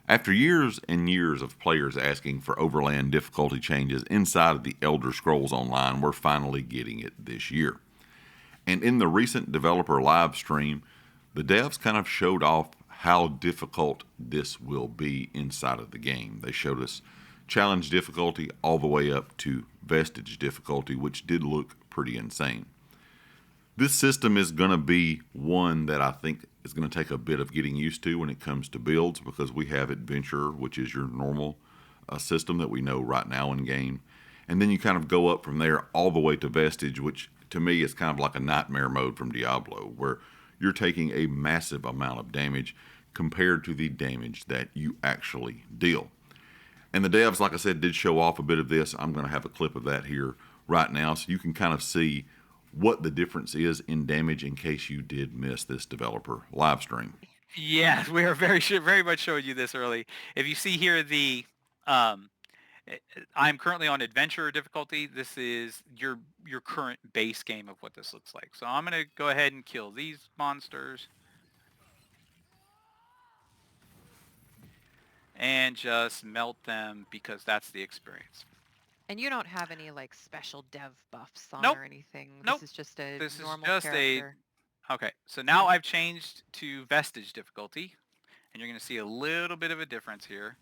After years and years of players asking for Overland difficulty changes inside of the Elder Scrolls Online, we're finally getting it this year. And in the recent developer live stream, the devs kind of showed off how difficult this will be inside of the game. They showed us challenge difficulty all the way up to vestige difficulty, which did look pretty insane. This system is going to be one that I think is going to take a bit of getting used to when it comes to builds, because we have Adventurer, which is your normal system that we know right now in game. And then you kind of go up from there all the way to Vestige, which to me is kind of like a nightmare mode from Diablo, where you're taking a massive amount of damage compared to the damage that you actually deal. And the devs, like I said, did show off a bit of this. I'm going to have a clip of that here right now so you can kind of see what the difference is in damage in case you did miss this developer live stream. Yes, we are very much showing you this early. If you see here um, I'm currently on adventure difficulty. This is your current base game of what this looks like. So I'm gonna go ahead and kill these monsters and just melt them because that's the experience. And you don't have any like special dev buffs on Nope, or anything. nope. This is just a This is normal just character. okay. So now I've changed to vestige difficulty, and you're gonna see a little bit of a difference here.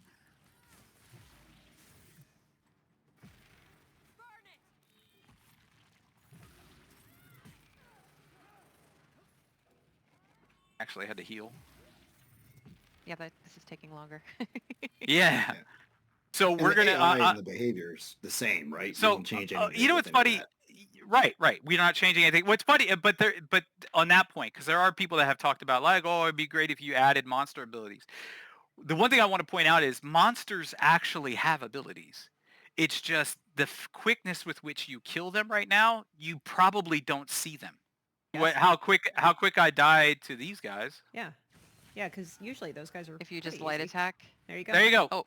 Actually, I had to heal. Yeah, this is taking longer. Yeah. So And we're the gonna AI and the behavior's the same, right? You so don't change anything. you know what's with any of funny? that. Right. We're not changing anything. What's funny, but on that point, because there are people that have talked about like, oh, it'd be great if you added monster abilities. The one thing I want to point out is monsters actually have abilities. It's just the quickness with which you kill them right now. You probably don't see them. Yes. How quick I died to these guys. Yeah. Yeah, because usually those guys are If you just pretty light easy. attack. There you go. There you go. Oh,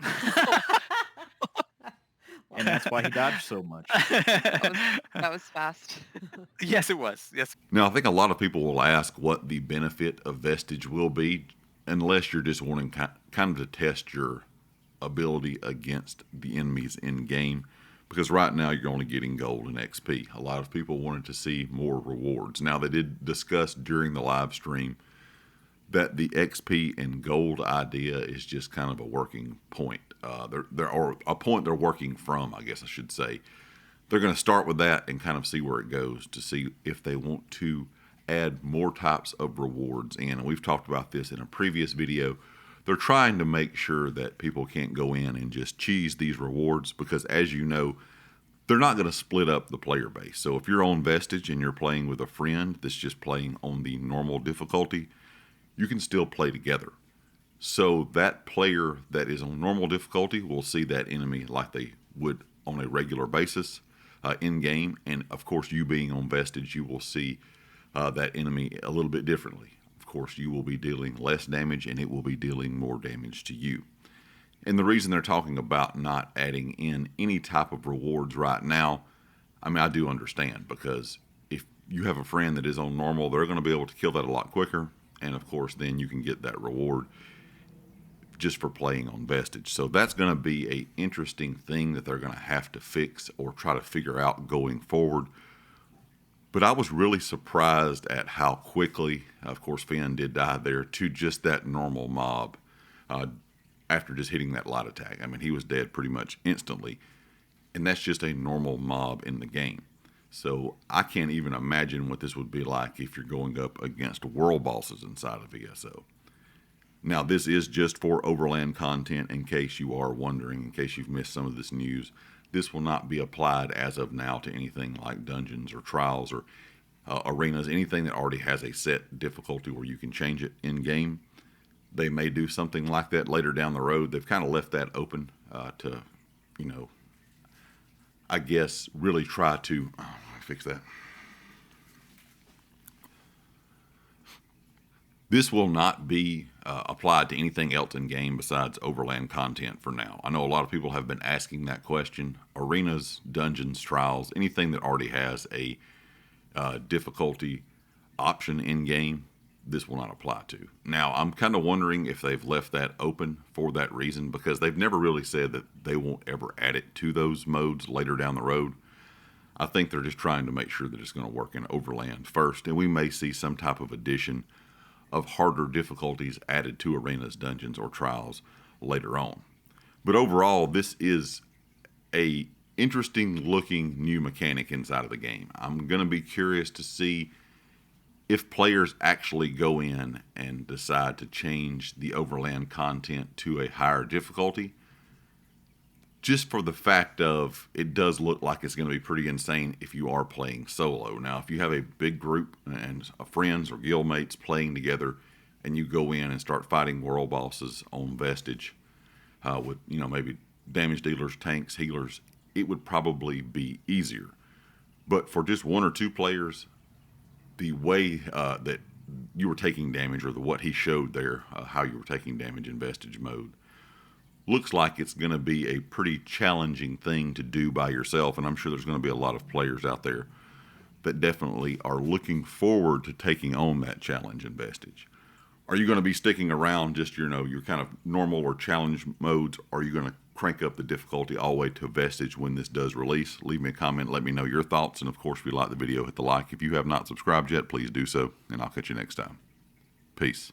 And that's why he dodged so much. that was fast. Yes, it was. Yes. Now, I think a lot of people will ask what the benefit of Vestige will be, unless you're just wanting kind of to test your ability against the enemies in game, because right now you're only getting gold and XP. A lot of people wanted to see more rewards. Now, they did discuss during the live stream that the XP and gold idea is just kind of a working point. Or a point they're working from, I guess I should say. They're going to start with that and kind of see where it goes to see if they want to add more types of rewards in. And we've talked about this in a previous video. They're trying to make sure that people can't go in and just cheese these rewards, because as you know, they're not going to split up the player base. So if you're on Vestige and you're playing with a friend that's just playing on the normal difficulty, you can still play together. So that player that is on normal difficulty will see that enemy like they would on a regular basis in game. And of course, you being on Vestige, you will see that enemy a little bit differently. Of course, you will be dealing less damage and it will be dealing more damage to you. And the reason they're talking about not adding in any type of rewards right now, I mean, I do understand, because if you have a friend that is on normal, they're going to be able to kill that a lot quicker. And of course, then you can get that reward just for playing on Vestige. So that's going to be an interesting thing that they're going to have to fix or try to figure out going forward. But I was really surprised at how quickly, of course, Finn did die there, to just that normal mob after just hitting that light attack. I mean, he was dead pretty much instantly. And that's just a normal mob in the game. So I can't even imagine what this would be like if you're going up against world bosses inside of ESO. Now, this is just for Overland content, in case you are wondering, in case you've missed some of this news. This will not be applied as of now to anything like dungeons or trials or arenas, anything that already has a set difficulty where you can change it in-game. They may do something like that later down the road. They've kind of left that open to, I guess, really try to fix that. This will not be applied to anything else in game besides Overland content for now. I know a lot of people have been asking that question. Arenas, dungeons, trials, anything that already has a difficulty option in game, this will not apply to. Now, I'm kind of wondering if they've left that open for that reason, because they've never really said that they won't ever add it to those modes later down the road. I think they're just trying to make sure that it's going to work in Overland first, and we may see some type of addition of harder difficulties added to arenas, dungeons, or trials later on. But overall, this is a interesting looking new mechanic inside of the game. I'm going to be curious to see if players actually go in and decide to change the Overland content to a higher difficulty, just for the fact of it does look like it's going to be pretty insane if you are playing solo. Now, if you have a big group and friends or guildmates playing together, and you go in and start fighting world bosses on Vestige with, maybe damage dealers, tanks, healers, it would probably be easier. But for just one or two players, the way that you were taking damage, or what he showed there, how you were taking damage in Vestige Mode, looks like it's going to be a pretty challenging thing to do by yourself. And I'm sure there's going to be a lot of players out there that definitely are looking forward to taking on that challenge in Vestige. Are you going to be sticking around just your kind of normal or challenge modes? Or are you going to crank up the difficulty all the way to Vestige when this does release? Leave me a comment, let me know your thoughts, and of course, if you like the video, hit the like. If you have not subscribed yet, please do so, and I'll catch you next time. Peace.